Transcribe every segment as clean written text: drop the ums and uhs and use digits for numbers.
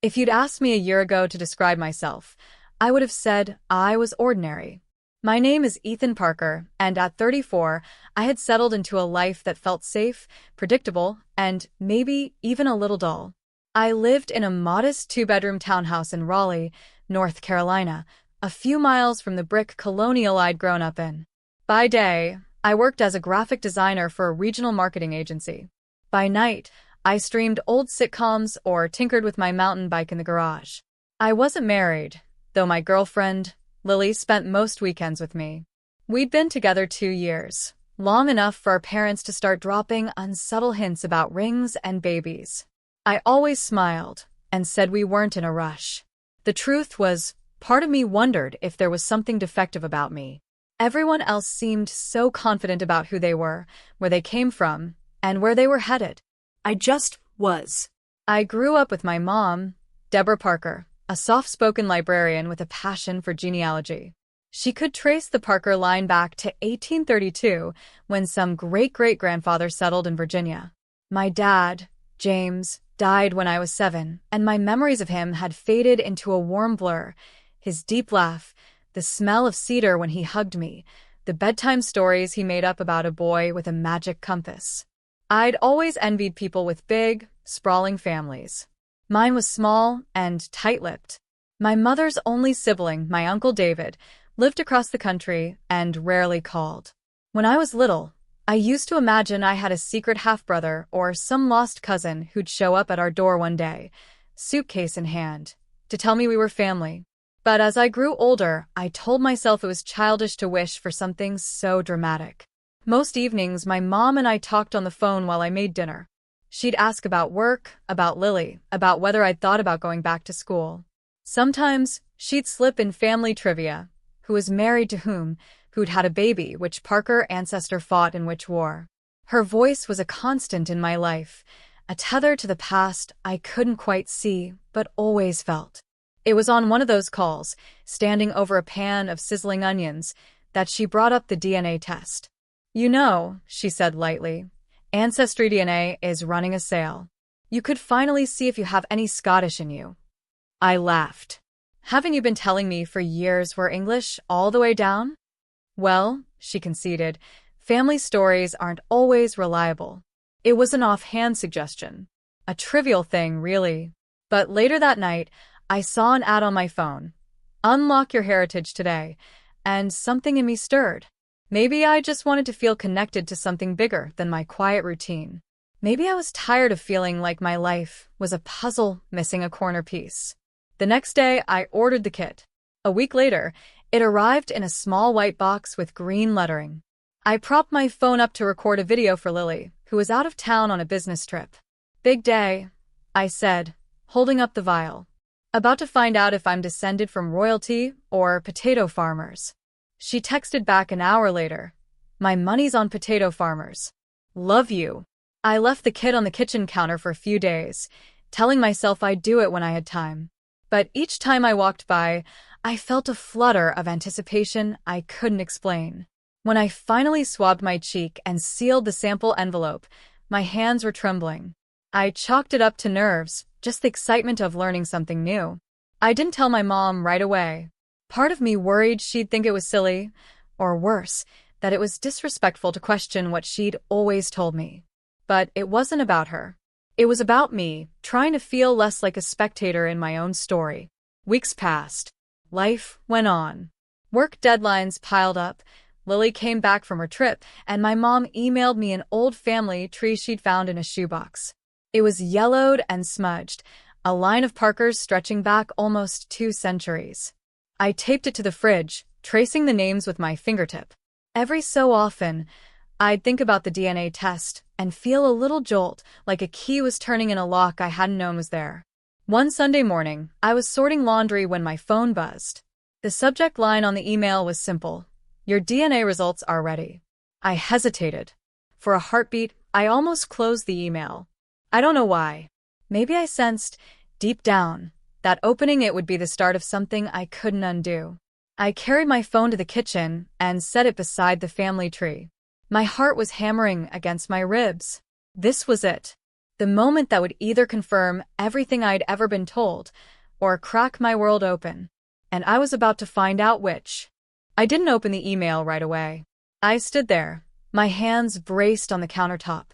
If you'd asked me a year ago to describe myself, I would have said I was ordinary. My name is Ethan Parker, and at 34, I had settled into a life that felt safe, predictable, and maybe even a little dull. I lived in a modest two-bedroom townhouse in Raleigh, North Carolina, a few miles from the brick colonial I'd grown up in. By day, I worked as a graphic designer for a regional marketing agency. By night, I streamed old sitcoms or tinkered with my mountain bike in the garage. I wasn't married, though my girlfriend, Lily, spent most weekends with me. We'd been together 2 years, long enough for our parents to start dropping unsubtle hints about rings and babies. I always smiled and said we weren't in a rush. The truth was, part of me wondered if there was something defective about me. Everyone else seemed so confident about who they were, where they came from, and where they were headed. I just was. I grew up with my mom, Deborah Parker, a soft-spoken librarian with a passion for genealogy. She could trace the Parker line back to 1832, when some great-great-grandfather settled in Virginia. My dad, James, died when I was 7, and my memories of him had faded into a warm blur. His deep laugh, the smell of cedar when he hugged me, the bedtime stories he made up about a boy with a magic compass. I'd always envied people with big, sprawling families. Mine was small and tight-lipped. My mother's only sibling, my Uncle David, lived across the country and rarely called. When I was little, I used to imagine I had a secret half-brother or some lost cousin who'd show up at our door one day, suitcase in hand, to tell me we were family. But as I grew older, I told myself it was childish to wish for something so dramatic. Most evenings, my mom and I talked on the phone while I made dinner. She'd ask about work, about Lily, about whether I'd thought about going back to school. Sometimes, she'd slip in family trivia. Who was married to whom, who'd had a baby, which Parker ancestor fought in which war. Her voice was a constant in my life, a tether to the past I couldn't quite see, but always felt. It was on one of those calls, standing over a pan of sizzling onions, that she brought up the DNA test. You know, she said lightly, Ancestry DNA is running a sale. You could finally see if you have any Scottish in you. I laughed. Haven't you been telling me for years we're English all the way down? Well, she conceded, family stories aren't always reliable. It was an offhand suggestion. A trivial thing, really. But later that night, I saw an ad on my phone. Unlock your heritage today. And something in me stirred. Maybe I just wanted to feel connected to something bigger than my quiet routine. Maybe I was tired of feeling like my life was a puzzle missing a corner piece. The next day, I ordered the kit. A week later, it arrived in a small white box with green lettering. I propped my phone up to record a video for Lily, who was out of town on a business trip. Big day, I said, holding up the vial. About to find out if I'm descended from royalty or potato farmers. She texted back an hour later. My money's on potato farmers. Love you. I left the kit on the kitchen counter for a few days, telling myself I'd do it when I had time. But each time I walked by, I felt a flutter of anticipation I couldn't explain. When I finally swabbed my cheek and sealed the sample envelope, my hands were trembling. I chalked it up to nerves, just the excitement of learning something new. I didn't tell my mom right away. Part of me worried she'd think it was silly, or worse, that it was disrespectful to question what she'd always told me. But it wasn't about her. It was about me, trying to feel less like a spectator in my own story. Weeks passed. Life went on. Work deadlines piled up. Lily came back from her trip, and my mom emailed me an old family tree she'd found in a shoebox. It was yellowed and smudged, a line of Parkers stretching back almost 2 centuries. I taped it to the fridge, tracing the names with my fingertip. Every so often, I'd think about the DNA test and feel a little jolt, like a key was turning in a lock I hadn't known was there. One Sunday morning, I was sorting laundry when my phone buzzed. The subject line on the email was simple. Your DNA results are ready. I hesitated. For a heartbeat, I almost closed the email. I don't know why. Maybe I sensed, deep down, that opening it would be the start of something I couldn't undo. I carried my phone to the kitchen and set it beside the family tree. My heart was hammering against my ribs. This was it. The moment that would either confirm everything I'd ever been told or crack my world open. And I was about to find out which. I didn't open the email right away. I stood there, my hands braced on the countertop,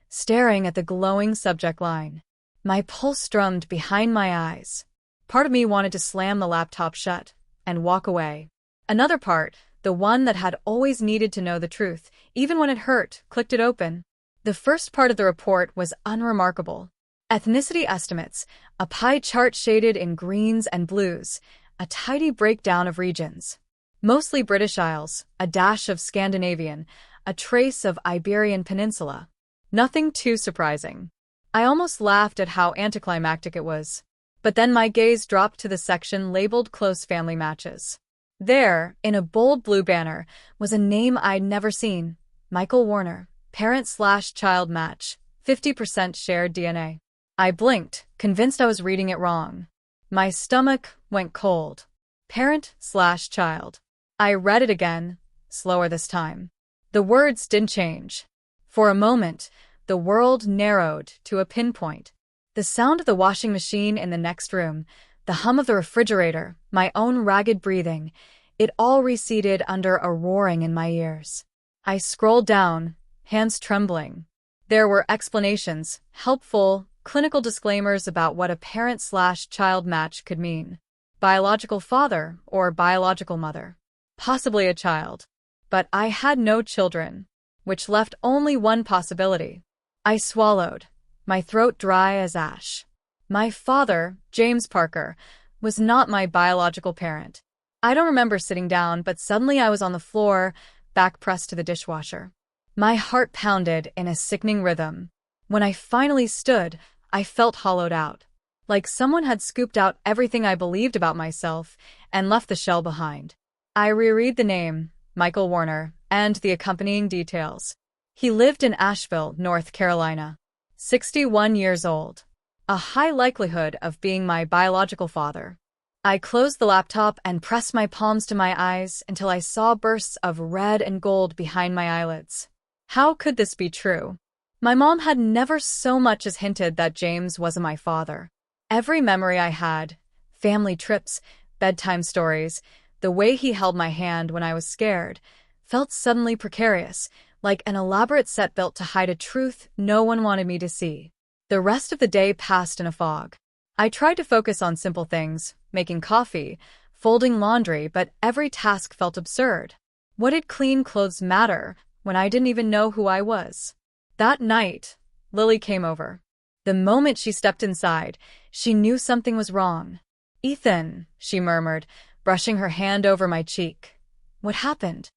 staring at the glowing subject line. My pulse drummed behind my eyes. Part of me wanted to slam the laptop shut and walk away. Another part, the one that had always needed to know the truth, even when it hurt, clicked it open. The first part of the report was unremarkable. Ethnicity estimates, a pie chart shaded in greens and blues, a tidy breakdown of regions. Mostly British Isles, a dash of Scandinavian, a trace of Iberian Peninsula. Nothing too surprising. I almost laughed at how anticlimactic it was. But then my gaze dropped to the section labeled Close Family Matches. There, in a bold blue banner, was a name I'd never seen. Michael Warner, parent/child match, 50% shared DNA. I blinked, convinced I was reading it wrong. My stomach went cold. Parent/child. I read it again, slower this time. The words didn't change. For a moment, the world narrowed to a pinpoint. The sound of the washing machine in the next room, the hum of the refrigerator, my own ragged breathing, it all receded under a roaring in my ears. I scrolled down, hands trembling. There were explanations, helpful, clinical disclaimers about what a parent/child match could mean. Biological father or biological mother. Possibly a child. But I had no children, which left only one possibility. I swallowed, my throat dry as ash. My father, James Parker, was not my biological parent. I don't remember sitting down, but suddenly I was on the floor, back pressed to the dishwasher. My heart pounded in a sickening rhythm. When I finally stood, I felt hollowed out, like someone had scooped out everything I believed about myself and left the shell behind. I reread the name, Michael Warner, and the accompanying details. He lived in Asheville, North Carolina. 61 years old. A high likelihood of being my biological father. I closed the laptop and pressed my palms to my eyes until I saw bursts of red and gold behind my eyelids. How could this be true? My mom had never so much as hinted that James wasn't my father. Every memory I had, family trips, bedtime stories, the way he held my hand when I was scared, felt suddenly precarious, like an elaborate set built to hide a truth no one wanted me to see. The rest of the day passed in a fog. I tried to focus on simple things, making coffee, folding laundry, but every task felt absurd. What did clean clothes matter when I didn't even know who I was? That night, Lily came over. The moment she stepped inside, she knew something was wrong. "Ethan," she murmured, brushing her hand over my cheek. "What happened?"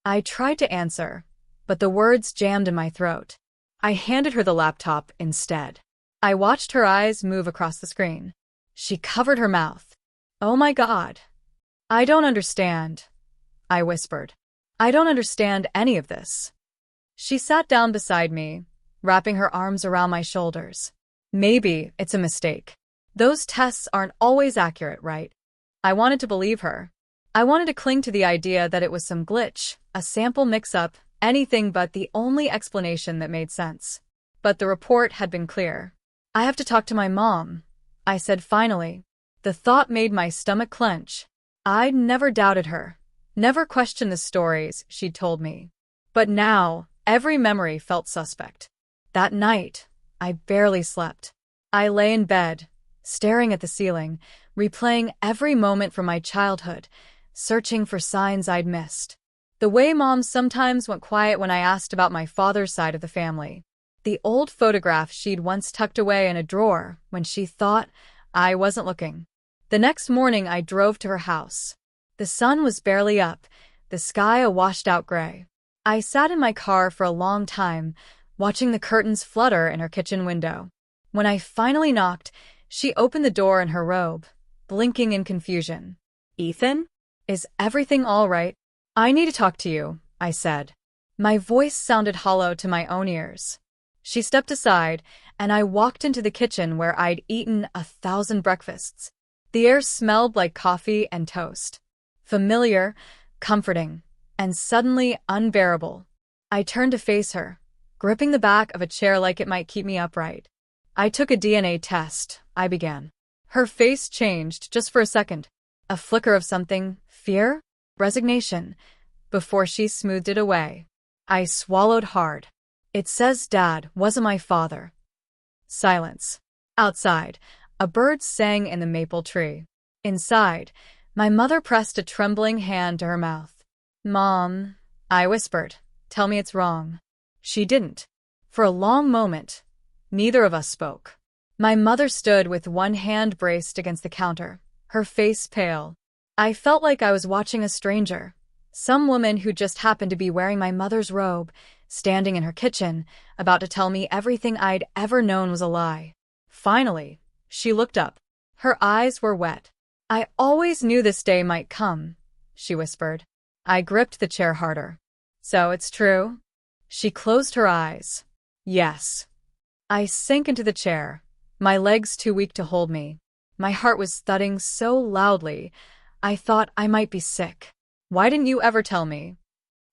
I tried to answer, but the words jammed in my throat. I handed her the laptop instead. I watched her eyes move across the screen. She covered her mouth. "Oh my God. I don't understand," I whispered. "I don't understand any of this." She sat down beside me, wrapping her arms around my shoulders. "Maybe it's a mistake. Those tests aren't always accurate, right?" I wanted to believe her. I wanted to cling to the idea that it was some glitch, a sample mix-up, anything but the only explanation that made sense. But the report had been clear. "I have to talk to my mom," I said finally. The thought made my stomach clench. I'd never doubted her, never questioned the stories she'd told me. But now, every memory felt suspect. That night, I barely slept. I lay in bed, staring at the ceiling, replaying every moment from my childhood, searching for signs I'd missed. The way Mom sometimes went quiet when I asked about my father's side of the family. The old photograph she'd once tucked away in a drawer when she thought I wasn't looking. The next morning I drove to her house. The sun was barely up, the sky a washed-out gray. I sat in my car for a long time, watching the curtains flutter in her kitchen window. When I finally knocked, she opened the door in her robe, blinking in confusion. "Ethan? Is everything all right?" "I need to talk to you," I said. My voice sounded hollow to my own ears. She stepped aside, and I walked into the kitchen where I'd eaten 1,000 breakfasts. The air smelled like coffee and toast. Familiar, comforting, and suddenly unbearable. I turned to face her, gripping the back of a chair like it might keep me upright. I took a DNA test, I began. Her face changed just for a second. A flicker of something, fear? Resignation, before she smoothed it away. I swallowed hard. It says Dad wasn't my father. Silence. Outside, a bird sang in the maple tree. Inside, my mother pressed a trembling hand to her mouth. Mom, I whispered, tell me it's wrong. She didn't. For a long moment, neither of us spoke. My mother stood with one hand braced against the counter, her face pale. I felt like I was watching a stranger, some woman who just happened to be wearing my mother's robe, standing in her kitchen, about to tell me everything I'd ever known was a lie. Finally, she looked up. Her eyes were wet. I always knew this day might come, she whispered. I gripped the chair harder. So it's true? She closed her eyes. Yes. I sank into the chair, my legs too weak to hold me. My heart was thudding so loudly, I thought I might be sick. Why didn't you ever tell me?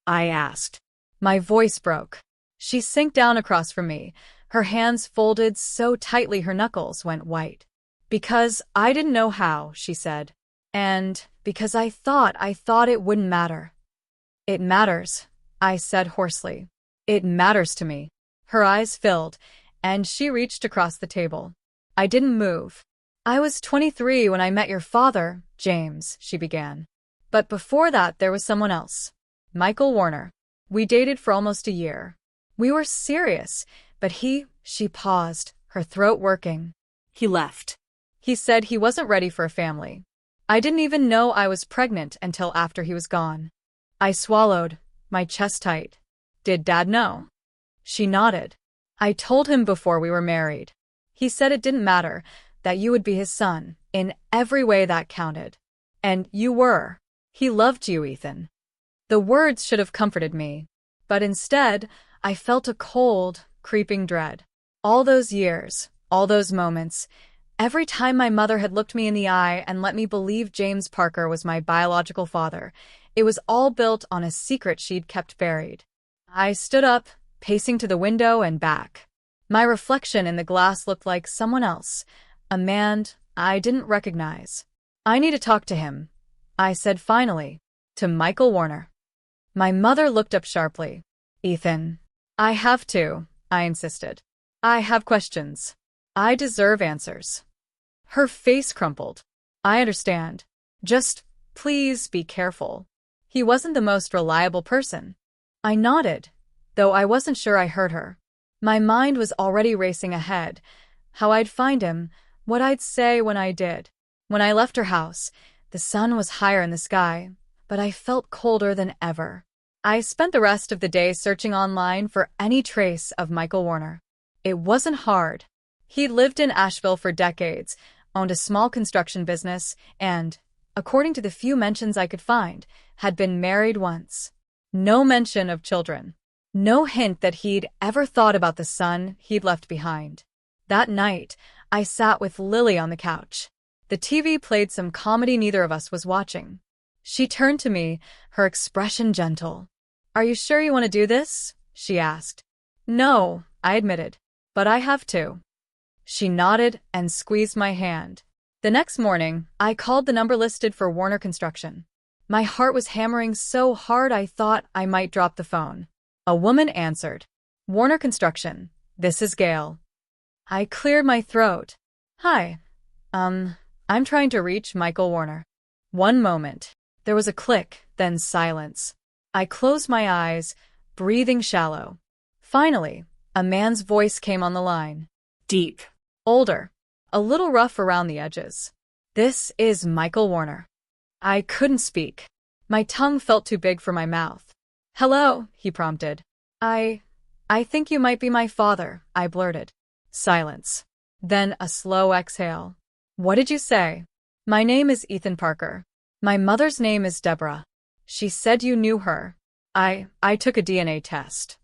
I asked. My voice broke. She sank down across from me, her hands folded so tightly her knuckles went white. Because I didn't know how, she said. And because I thought it wouldn't matter. It matters, I said hoarsely. It matters to me. Her eyes filled, and she reached across the table. I didn't move. I was 23 when I met your father, James, she began. But before that there was someone else. Michael Warner. We dated for almost a year. We were serious, but she paused, her throat working. He left. He said he wasn't ready for a family. I didn't even know I was pregnant until after he was gone. I swallowed, my chest tight. Did Dad know? She nodded. I told him before we were married. He said it didn't matter, that you would be his son, in every way that counted. And you were. He loved you, Ethan. The words should have comforted me, but instead, I felt a cold, creeping dread. All those years, all those moments, every time my mother had looked me in the eye and let me believe James Parker was my biological father, it was all built on a secret she'd kept buried. I stood up, pacing to the window and back. My reflection in the glass looked like someone else, a man I didn't recognize. I need to talk to him, I said finally, to Michael Warner. My mother looked up sharply. Ethan. I have to, I insisted. I have questions. I deserve answers. Her face crumpled. I understand. Just, please be careful. He wasn't the most reliable person. I nodded, though I wasn't sure I heard her. My mind was already racing ahead, how I'd find him, what I'd say when I did. When I left her house, the sun was higher in the sky, but I felt colder than ever. I spent the rest of the day searching online for any trace of Michael Warner. It wasn't hard. He'd lived in Asheville for decades, owned a small construction business, and, according to the few mentions I could find, had been married once. No mention of children. No hint that he'd ever thought about the son he'd left behind. That night, I sat with Lily on the couch. The TV played some comedy neither of us was watching. She turned to me, her expression gentle. Are you sure you want to do this? She asked. No, I admitted. But I have to. She nodded and squeezed my hand. The next morning, I called the number listed for Warner Construction. My heart was hammering so hard I thought I might drop the phone. A woman answered. Warner Construction, this is Gail. I cleared my throat. Hi. I'm trying to reach Michael Warner. One moment. There was a click, then silence. I closed my eyes, breathing shallow. Finally, a man's voice came on the line. Deep. Older. A little rough around the edges. This is Michael Warner. I couldn't speak. My tongue felt too big for my mouth. Hello, he prompted. I think you might be my father, I blurted. Silence. Then a slow exhale. What did you say? My name is Ethan Parker. My mother's name is Deborah. She said you knew her. I took a DNA test.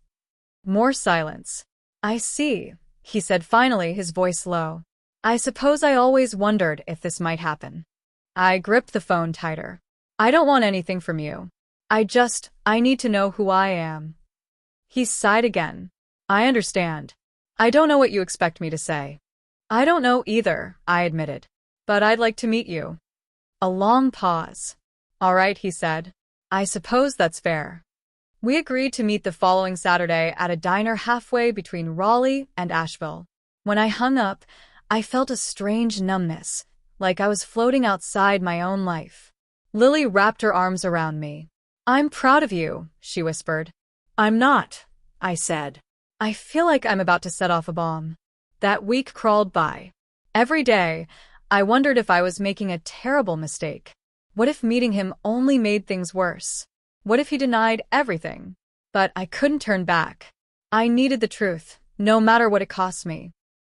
More silence. I see, he said finally, his voice low. I suppose I always wondered if this might happen. I gripped the phone tighter. I don't want anything from you. I need to know who I am. He sighed again. I understand. I don't know what you expect me to say. I don't know either, I admitted. But I'd like to meet you. A long pause. All right, he said. I suppose that's fair. We agreed to meet the following Saturday at a diner halfway between Raleigh and Asheville. When I hung up, I felt a strange numbness, like I was floating outside my own life. Lily wrapped her arms around me. I'm proud of you, she whispered. I'm not, I said. I feel like I'm about to set off a bomb. That week crawled by. Every day, I wondered if I was making a terrible mistake. What if meeting him only made things worse? What if he denied everything? But I couldn't turn back. I needed the truth, no matter what it cost me.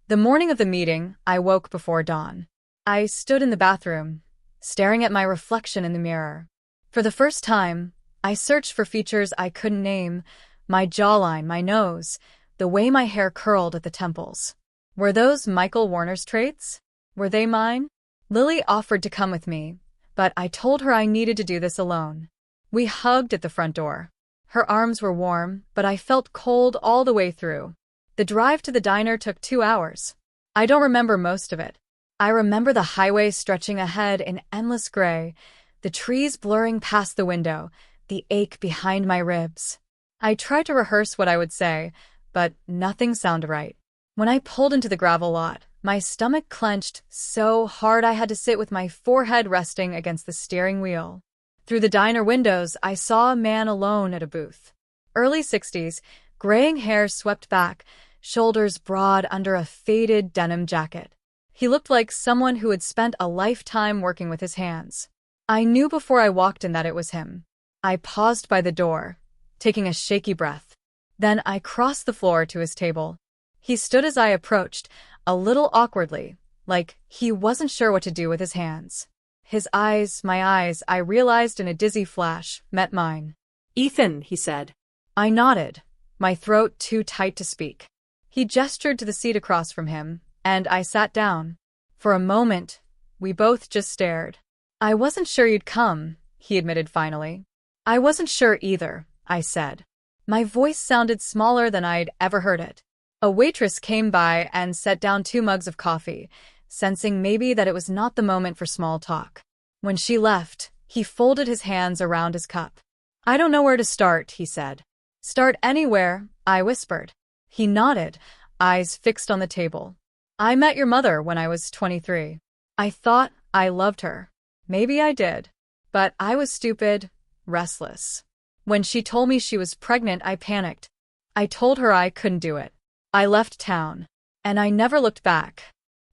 The morning of the meeting, I woke before dawn. I stood in the bathroom, staring at my reflection in the mirror. For the first time, I searched for features I couldn't name, my jawline, my nose, the way my hair curled at the temples. Were those Michael Warner's traits? Were they mine? Lily offered to come with me, but I told her I needed to do this alone. We hugged at the front door. Her arms were warm, but I felt cold all the way through. The drive to the diner took 2 hours. I don't remember most of it. I remember the highway stretching ahead in endless gray, the trees blurring past the window, the ache behind my ribs. I tried to rehearse what I would say, but nothing sounded right. When I pulled into the gravel lot, my stomach clenched so hard I had to sit with my forehead resting against the steering wheel. Through the diner windows, I saw a man alone at a booth. Early 60s, graying hair swept back, shoulders broad under a faded denim jacket. He looked like someone who had spent a lifetime working with his hands. I knew before I walked in that it was him. I paused by the door, taking a shaky breath. Then I crossed the floor to his table. He stood as I approached, a little awkwardly, like he wasn't sure what to do with his hands. His eyes, my eyes, I realized in a dizzy flash, met mine. Ethan, he said. I nodded, my throat too tight to speak. He gestured to the seat across from him, and I sat down. For a moment, we both just stared. I wasn't sure you'd come, he admitted finally. I wasn't sure either, I said. My voice sounded smaller than I'd ever heard it. A waitress came by and set down 2 mugs of coffee, sensing maybe that it was not the moment for small talk. When she left, he folded his hands around his cup. I don't know where to start, he said. Start anywhere, I whispered. He nodded, eyes fixed on the table. I met your mother when I was 23. I thought I loved her. Maybe I did. But I was stupid, restless. When she told me she was pregnant, I panicked. I told her I couldn't do it. I left town. And I never looked back.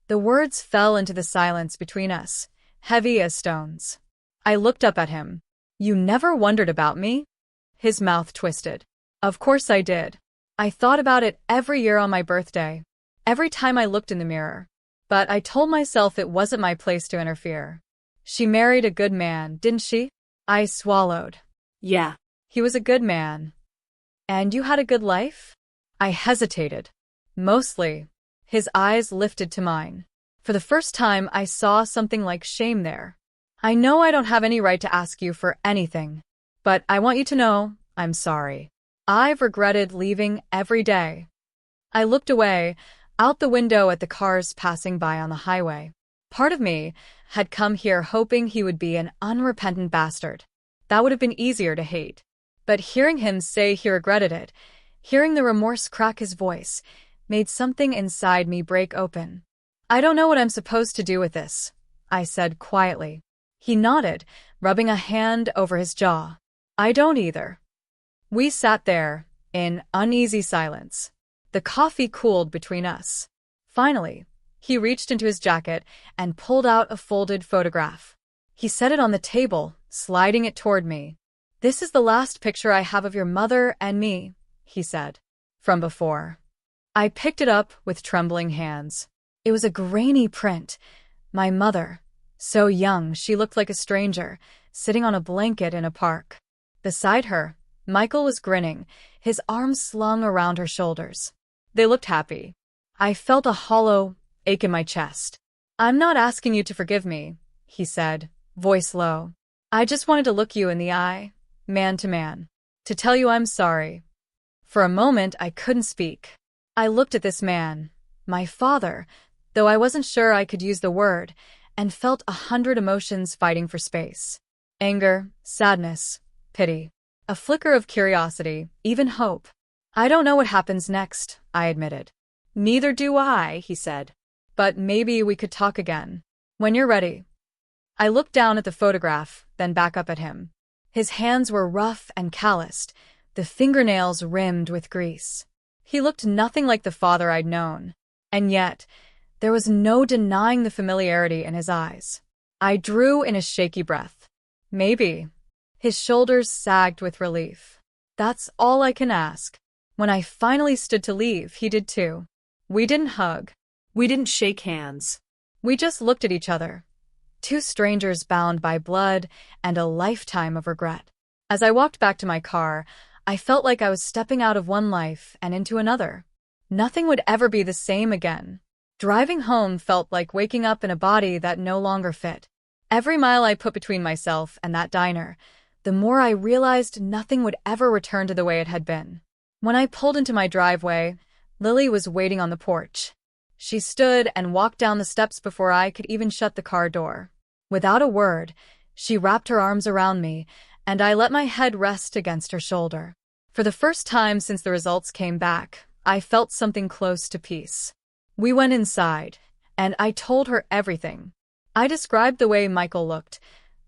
The words fell into the silence between us, heavy as stones. I looked up at him. You never wondered about me? His mouth twisted. Of course I did. I thought about it every year on my birthday. Every time I looked in the mirror. But I told myself it wasn't my place to interfere. She married a good man, didn't she? I swallowed. Yeah. He was a good man. And you had a good life? I hesitated. Mostly. His eyes lifted to mine. For the first time, I saw something like shame there. I know I don't have any right to ask you for anything. But I want you to know, I'm sorry. I've regretted leaving every day. I looked away, out the window at the cars passing by on the highway. Part of me had come here hoping he would be an unrepentant bastard. That would have been easier to hate. But hearing him say he regretted it, hearing the remorse crack his voice, made something inside me break open. I don't know what I'm supposed to do with this, I said quietly. He nodded, rubbing a hand over his jaw. I don't either. We sat there, in uneasy silence. The coffee cooled between us. Finally, he reached into his jacket and pulled out a folded photograph. He set it on the table, sliding it toward me. This is the last picture I have of your mother and me, he said. From before. I picked it up with trembling hands. It was a grainy print. My mother. So young, she looked like a stranger, sitting on a blanket in a park. Beside her, Michael was grinning, his arms slung around her shoulders. They looked happy. I felt a hollow ache in my chest. I'm not asking you to forgive me, he said, voice low. I just wanted to look you in the eye, man to man, to tell you I'm sorry. For a moment, I couldn't speak. I looked at this man, my father, though I wasn't sure I could use the word, and felt 100 emotions fighting for space. Anger, sadness, pity, a flicker of curiosity, even hope. I don't know what happens next, I admitted. Neither do I, he said. But maybe we could talk again. When you're ready. I looked down at the photograph, then back up at him. His hands were rough and calloused, the fingernails rimmed with grease. He looked nothing like the father I'd known. And yet, there was no denying the familiarity in his eyes. I drew in a shaky breath. Maybe. His shoulders sagged with relief. That's all I can ask. When I finally stood to leave, he did too. We didn't hug. We didn't shake hands. We just looked at each other. Two strangers bound by blood and a lifetime of regret. As I walked back to my car, I felt like I was stepping out of one life and into another. Nothing would ever be the same again. Driving home felt like waking up in a body that no longer fit. Every mile I put between myself and that diner, the more I realized nothing would ever return to the way it had been. When I pulled into my driveway, Lily was waiting on the porch. She stood and walked down the steps before I could even shut the car door. Without a word, she wrapped her arms around me, and I let my head rest against her shoulder. For the first time since the results came back, I felt something close to peace. We went inside, and I told her everything. I described the way Michael looked,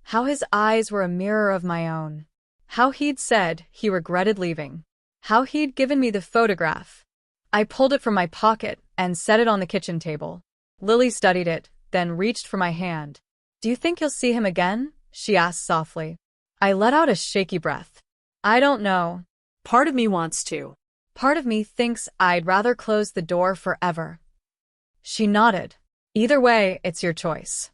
how his eyes were a mirror of my own, how he'd said he regretted leaving, how he'd given me the photograph. I pulled it from my pocket and set it on the kitchen table. Lily studied it, then reached for my hand. "Do you think you'll see him again?" she asked softly. I let out a shaky breath. I don't know. Part of me wants to. Part of me thinks I'd rather close the door forever. She nodded. Either way, it's your choice.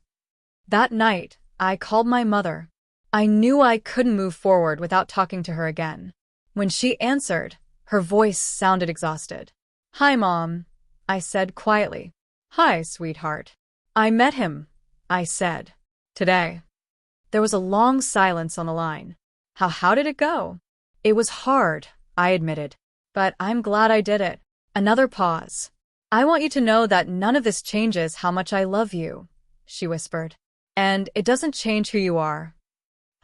That night, I called my mother. I knew I couldn't move forward without talking to her again. When she answered, her voice sounded exhausted. "Hi, Mom," I said quietly. "Hi, sweetheart." "I met him," I said. "Today." There was a long silence on the line. How did it go? "It was hard," I admitted. "But I'm glad I did it." Another pause. "I want you to know that none of this changes how much I love you," she whispered. "And it doesn't change who you are."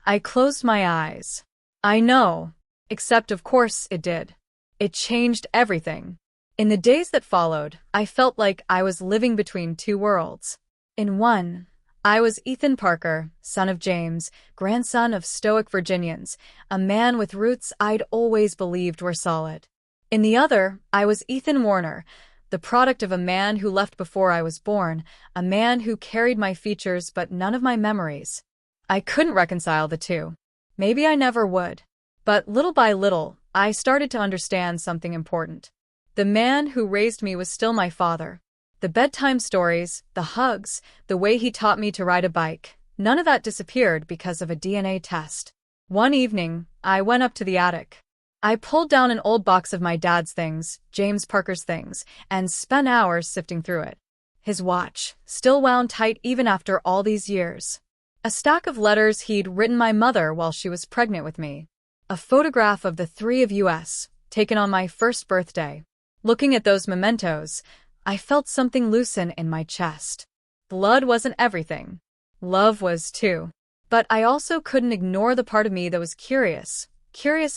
I closed my eyes. I know. Except, of course, it did. It changed everything. In the days that followed, I felt like I was living between two worlds. In one, I was Ethan Parker, son of James, grandson of stoic Virginians, a man with roots I'd always believed were solid. In the other, I was Ethan Warner, the product of a man who left before I was born, a man who carried my features but none of my memories. I couldn't reconcile the two. Maybe I never would. But little by little, I started to understand something important. The man who raised me was still my father. The bedtime stories, the hugs, the way he taught me to ride a bike, none of that disappeared because of a DNA test. One evening, I went up to the attic. I pulled down an old box of my dad's things, James Parker's things, and spent hours sifting through it. His watch, still wound tight even after all these years. A stack of letters he'd written my mother while she was pregnant with me. A photograph of the three of us, taken on my first birthday. Looking at those mementos, I felt something loosen in my chest. Blood wasn't everything. Love was too. But I also couldn't ignore the part of me that was curious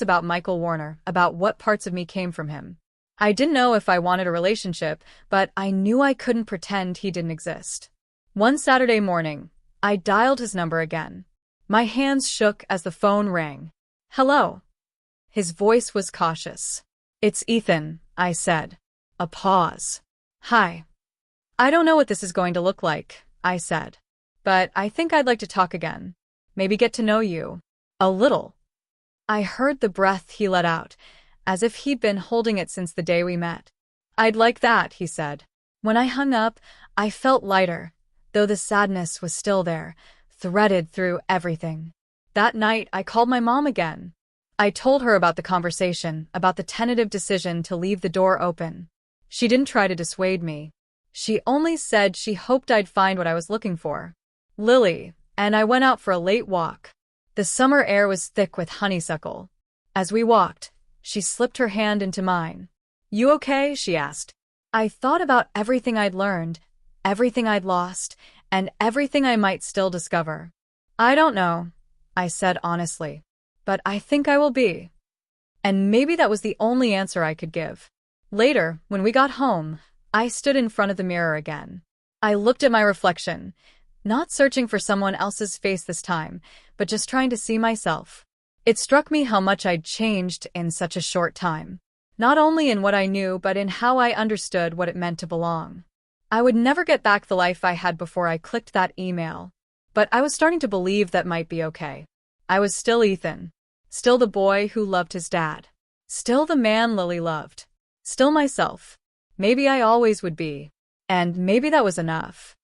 about Michael Warner, about what parts of me came from him. I didn't know if I wanted a relationship, but I knew I couldn't pretend he didn't exist. One Saturday morning, I dialed his number again. My hands shook as the phone rang. "Hello." His voice was cautious. "It's Ethan," I said. A pause. "Hi. I don't know what this is going to look like," I said. "But I think I'd like to talk again. Maybe get to know you. A little." I heard the breath he let out, as if he'd been holding it since the day we met. "I'd like that," he said. When I hung up, I felt lighter, though the sadness was still there, threaded through everything. That night, I called my mom again. I told her about the conversation, about the tentative decision to leave the door open. She didn't try to dissuade me. She only said she hoped I'd find what I was looking for. Lily and I went out for a late walk. The summer air was thick with honeysuckle. As we walked, she slipped her hand into mine. "You okay?" she asked. I thought about everything I'd learned, everything I'd lost, and everything I might still discover. I don't know, I said honestly, but I think I will be. And maybe that was the only answer I could give. Later, when we got home, I stood in front of the mirror again. I looked at my reflection, not searching for someone else's face this time, but just trying to see myself. It struck me how much I'd changed in such a short time. Not only in what I knew, but in how I understood what it meant to belong. I would never get back the life I had before I clicked that email, but I was starting to believe that might be okay. I was still Ethan. Still the boy who loved his dad. Still the man Lily loved. Still myself. Maybe I always would be. And maybe that was enough.